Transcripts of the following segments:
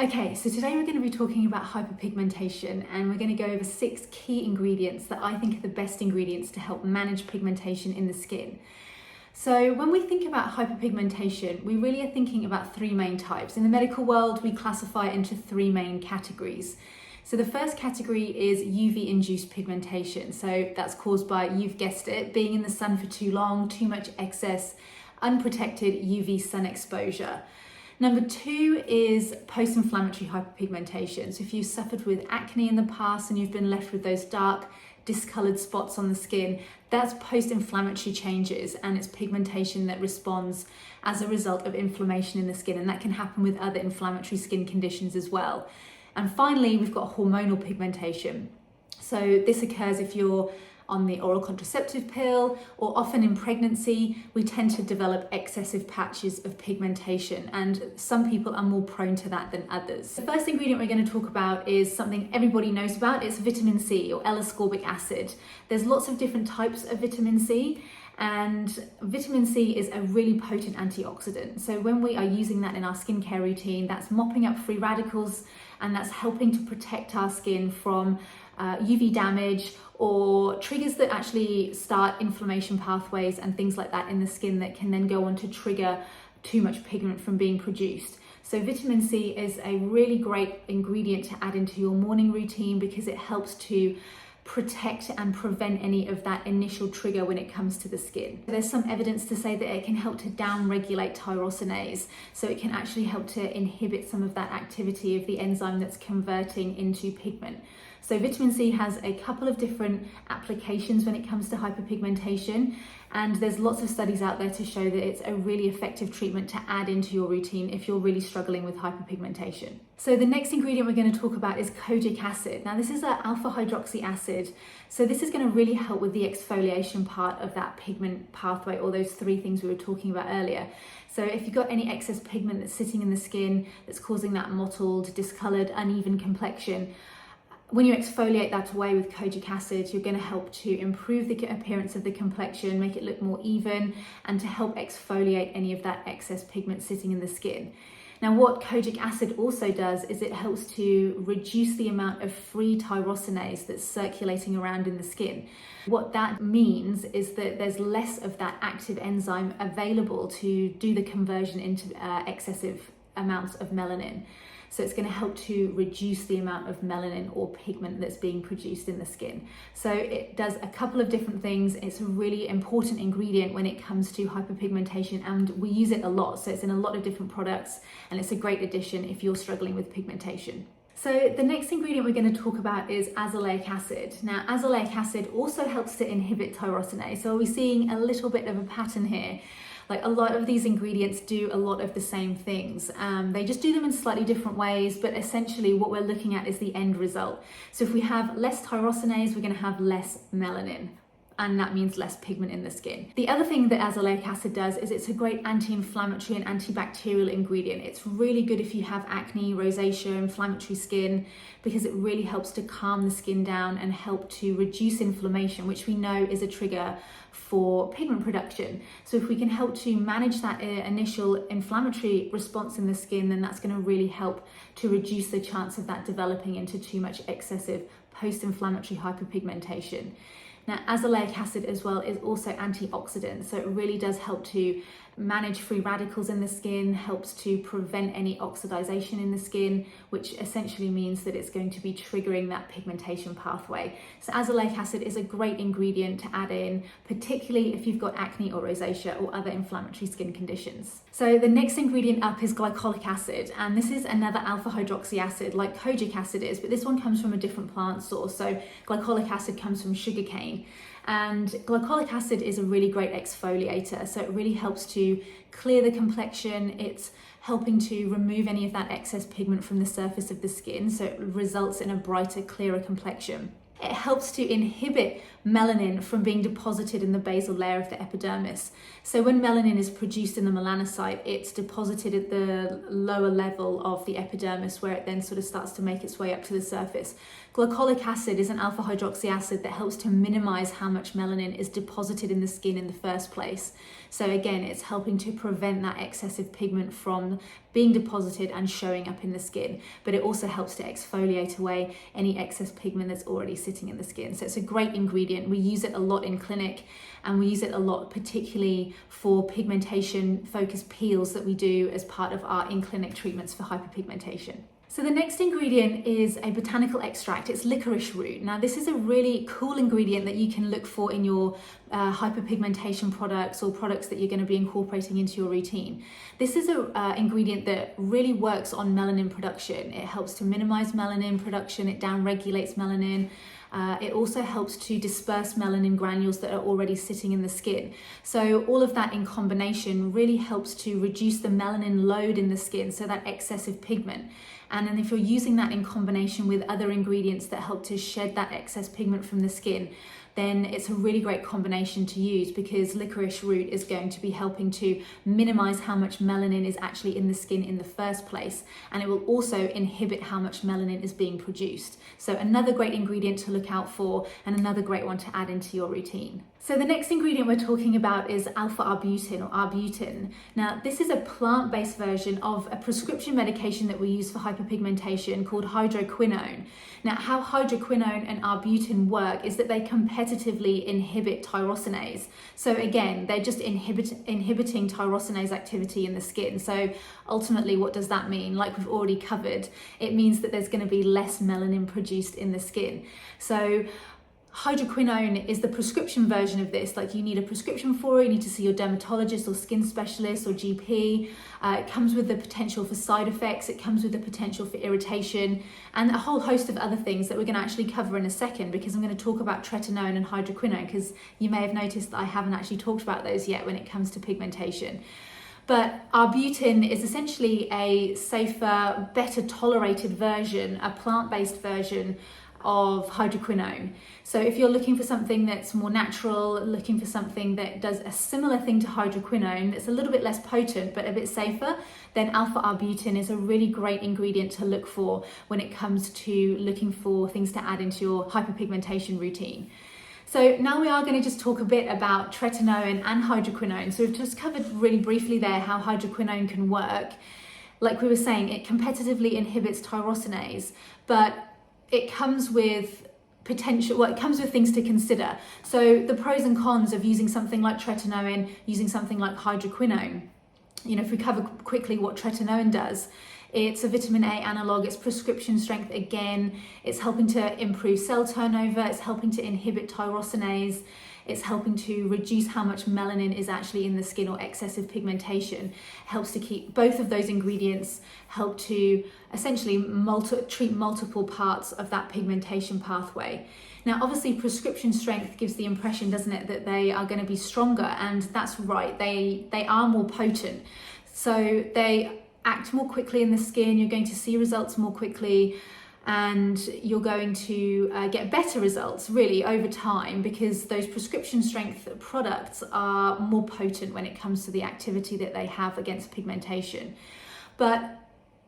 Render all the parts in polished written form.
Okay, so today we're going to be talking about hyperpigmentation, and we're going to go over 6 key ingredients that I think are the best ingredients to help manage pigmentation in the skin. So when we think about hyperpigmentation, we really are thinking about 3 main types. In the medical world, we classify it into 3 main categories. So the first category is UV-induced pigmentation. So that's caused by, you've guessed it, being in the sun for too long, too much excess, unprotected UV sun exposure. Number 2 is post-inflammatory hyperpigmentation. So if you suffered with acne in the past and you've been left with those dark, discolored spots on the skin, that's post-inflammatory changes, and it's pigmentation that responds as a result of inflammation in the skin, and that can happen with other inflammatory skin conditions as well. And finally, we've got hormonal pigmentation. So this occurs if you're on the oral contraceptive pill, or often in pregnancy, we tend to develop excessive patches of pigmentation, and some people are more prone to that than others. The first ingredient we're going to talk about is something everybody knows about. It's vitamin C, or L-ascorbic acid. There's lots of different types of vitamin C, and vitamin C is a really potent antioxidant. So when we are using that in our skincare routine, that's mopping up free radicals, and that's helping to protect our skin from UV damage or triggers that actually start inflammation pathways and things like that in the skin that can then go on to trigger too much pigment from being produced. So vitamin C is a really great ingredient to add into your morning routine because it helps to protect and prevent any of that initial trigger when it comes to the skin. There's some evidence to say that it can help to down-regulate tyrosinase, so it can actually help to inhibit some of that activity of the enzyme that's converting into pigment. So vitamin C has a couple of different applications when it comes to hyperpigmentation, and there's lots of studies out there to show that it's a really effective treatment to add into your routine if you're really struggling with hyperpigmentation. So the next ingredient we're going to talk about is kojic acid. Now this is an alpha hydroxy acid. So this is going to really help with the exfoliation part of that pigment pathway, or those 3 things we were talking about earlier. So if you've got any excess pigment that's sitting in the skin that's causing that mottled, discolored, uneven complexion, when you exfoliate that away with kojic acid, you're going to help to improve the appearance of the complexion, make it look more even, and to help exfoliate any of that excess pigment sitting in the skin. Now, what kojic acid also does is it helps to reduce the amount of free tyrosinase that's circulating around in the skin. What that means is that there's less of that active enzyme available to do the conversion into excessive amounts of melanin. So it's going to help to reduce the amount of melanin or pigment that's being produced in the skin. So it does a couple of different things. It's a really important ingredient when it comes to hyperpigmentation, and we use it a lot. So it's in a lot of different products, and it's a great addition if you're struggling with pigmentation. So the next ingredient we're going to talk about is azelaic acid. Now, azelaic acid also helps to inhibit tyrosinase. So we're seeing a little bit of a pattern here. Like, a lot of these ingredients do a lot of the same things. They just do them in slightly different ways, but essentially what we're looking at is the end result. So if we have less tyrosinase, we're going to have less melanin, and that means less pigment in the skin. The other thing that azelaic acid does is it's a great anti-inflammatory and antibacterial ingredient. It's really good if you have acne, rosacea, inflammatory skin, because it really helps to calm the skin down and help to reduce inflammation, which we know is a trigger for pigment production. So if we can help to manage that initial inflammatory response in the skin, then that's going to really help to reduce the chance of that developing into too much excessive post-inflammatory hyperpigmentation. Now, azelaic acid as well is also antioxidant, so it really does help to manage free radicals in the skin, helps to prevent any oxidization in the skin, which essentially means that it's going to be triggering that pigmentation pathway. So azelaic acid is a great ingredient to add in, particularly if you've got acne or rosacea or other inflammatory skin conditions. So the next ingredient up is glycolic acid, and this is another alpha hydroxy acid like kojic acid is, but this one comes from a different plant source. So glycolic acid comes from sugarcane. And glycolic acid is a really great exfoliator, so it really helps to clear the complexion. It's helping to remove any of that excess pigment from the surface of the skin, so it results in a brighter, clearer complexion. it helps to inhibit melanin from being deposited in the basal layer of the epidermis. So when melanin is produced in the melanocyte, it's deposited at the lower level of the epidermis, where it then sort of starts to make its way up to the surface. Glycolic acid is an alpha hydroxy acid that helps to minimize how much melanin is deposited in the skin in the first place. So again, it's helping to prevent that excessive pigment from being deposited and showing up in the skin, but it also helps to exfoliate away any excess pigment that's already sitting in the skin. So it's a great ingredient. We use it a lot in clinic, and we use it a lot particularly for pigmentation focused peels that we do as part of our in-clinic treatments for hyperpigmentation. So the next ingredient is a botanical extract. It's licorice root. Now this is a really cool ingredient that you can look for in your hyperpigmentation products or products that you're going to be incorporating into your routine. This is an ingredient that really works on melanin production. It helps to minimize melanin production. It downregulates melanin. It also helps to disperse melanin granules that are already sitting in the skin. So all of that in combination really helps to reduce the melanin load in the skin, so that excessive pigment. And then if you're using that in combination with other ingredients that help to shed that excess pigment from the skin, then it's a really great combination to use, because licorice root is going to be helping to minimize how much melanin is actually in the skin in the first place, and it will also inhibit how much melanin is being produced. So another great ingredient to look out for, and another great one to add into your routine. So the next ingredient we're talking about is alpha-arbutin, or arbutin. Now this is a plant-based version of a prescription medication that we use for hyperpigmentation called HYDROQUINONE. Now how hydroquinone and arbutin work is that they competitively inhibit tyrosinase. So again, they're just inhibiting tyrosinase activity in the skin. So ultimately, what does that mean? Like we've already covered, it means that there's going to be less melanin produced in the skin. So hydroquinone is the prescription version of this. Like you need a prescription for it, you need to see your dermatologist or skin specialist or GP. It comes with the potential for side effects, it comes with the potential for irritation, and a whole host of other things that we're going to actually cover in a second, because I'm going to talk about TRETINOIN and hydroquinone, because you may have noticed that I haven't actually talked about those yet when it comes to pigmentation. But arbutin is essentially a safer, better tolerated version, a plant-based version of hydroquinone. So if you're looking for something that's more natural, looking for something that does a similar thing to hydroquinone, that's a little bit less potent but a bit safer, then alpha-arbutin is a really great ingredient to look for when it comes to looking for things to add into your hyperpigmentation routine. So now we are going to just talk a bit about tretinoin and hydroquinone. So we've just covered really briefly there how hydroquinone can work. Like we were saying, it competitively inhibits tyrosinase, but it comes with it comes with things to consider. So the pros and cons of using something like tretinoin, using something like hydroquinone. You know, if we cover quickly what tretinoin does, it's a vitamin A analog, it's prescription strength again, it's helping to improve cell turnover, it's helping to inhibit tyrosinase, it's helping to reduce how much melanin is actually in the skin or excessive pigmentation. Helps to keep both of those ingredients, help to essentially treat multiple parts of that pigmentation pathway. Now, obviously, prescription strength gives the impression, doesn't it, that they are going to be stronger, and that's right, they are more potent. So they act more quickly in the skin, you're going to see results more quickly, and you're going to get better results really over time, because those prescription strength products are more potent when it comes to the activity that they have against pigmentation. But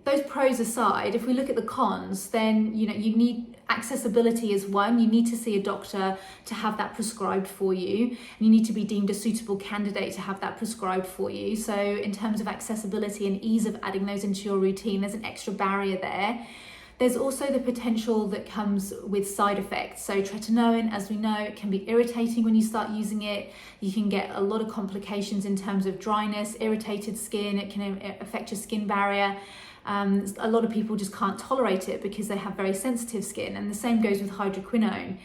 those pros aside, if we look at the cons, then you need accessibility is one. You need to see a doctor to have that prescribed for you. You need to be deemed a suitable candidate to have that prescribed for you. So in terms of accessibility and ease of adding those into your routine, there's an extra barrier there. There's also the potential that comes with side effects. So tretinoin, as we know, it can be irritating when you start using it. You can get a lot of complications in terms of dryness, irritated skin. It can affect your skin barrier. A lot of people just can't tolerate it because they have very sensitive skin, and the same goes with hydroquinone.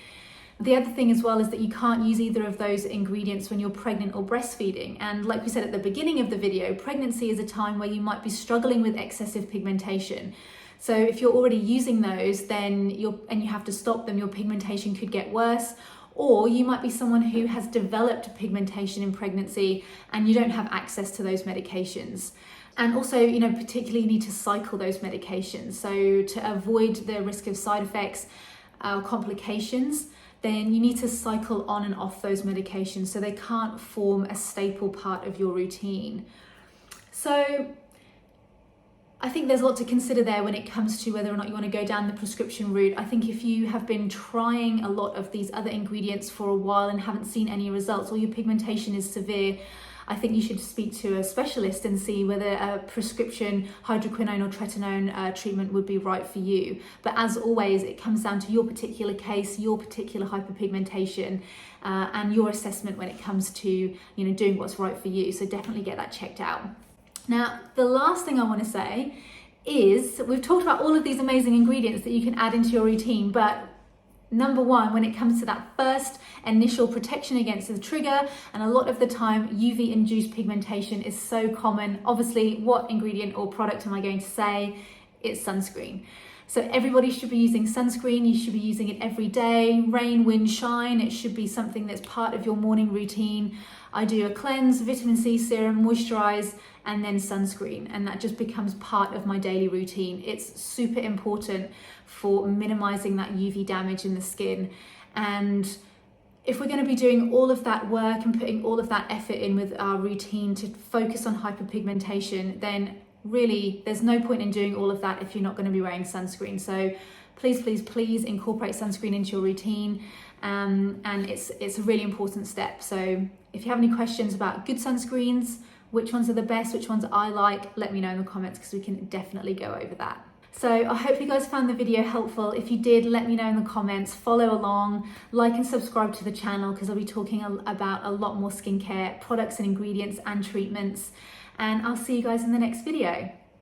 The other thing as well is that you can't use either of those ingredients when you're pregnant or breastfeeding. And like we said at the beginning of the video, pregnancy is a time where you might be struggling with excessive pigmentation. So if you're already using those, then you have to stop them, your pigmentation could get worse. Or you might be someone who has developed pigmentation in pregnancy and you don't have access to those medications. And also, particularly you need to cycle those medications. So to avoid the risk of side effects, complications, then you need to cycle on and off those medications so they can't form a staple part of your routine. So I think there's a lot to consider there when it comes to whether or not you want to go down the prescription route. I think if you have been trying a lot of these other ingredients for a while and haven't seen any results, or your pigmentation is severe, I think you should speak to a specialist and see whether a prescription hydroquinone or tretinoin treatment would be right for you. But as always, it comes down to your particular case, your particular hyperpigmentation, and your assessment when it comes to doing what's right for you. So definitely get that checked out. Now, the last thing I want to say is, we've talked about all of these amazing ingredients that you can add into your routine, but number one, when it comes to that first initial protection against the trigger, and a lot of the time UV-induced pigmentation is so common. Obviously, what ingredient or product am I going to say? It's sunscreen. So everybody should be using sunscreen. You should be using it every day, rain, wind, shine. It should be something that's part of your morning routine. I do a cleanse, vitamin C serum, moisturize, and then sunscreen, and that just becomes part of my daily routine. It's super important for minimizing that UV damage in the skin. And if we're going to be doing all of that work and putting all of that effort in with our routine to focus on hyperpigmentation, then really there's no point in doing all of that if you're not going to be wearing sunscreen. So please, please, please incorporate sunscreen into your routine, and it's a really important step. So if you have any questions about good sunscreens, which ones are the best, which ones I like, let me know in the comments, because we can definitely go over that. So I hope you guys found the video helpful. If you did, let me know in the comments, follow along, like and subscribe to the channel, because I'll be talking about a lot more skincare products and ingredients and treatments. And I'll see you guys in the next video.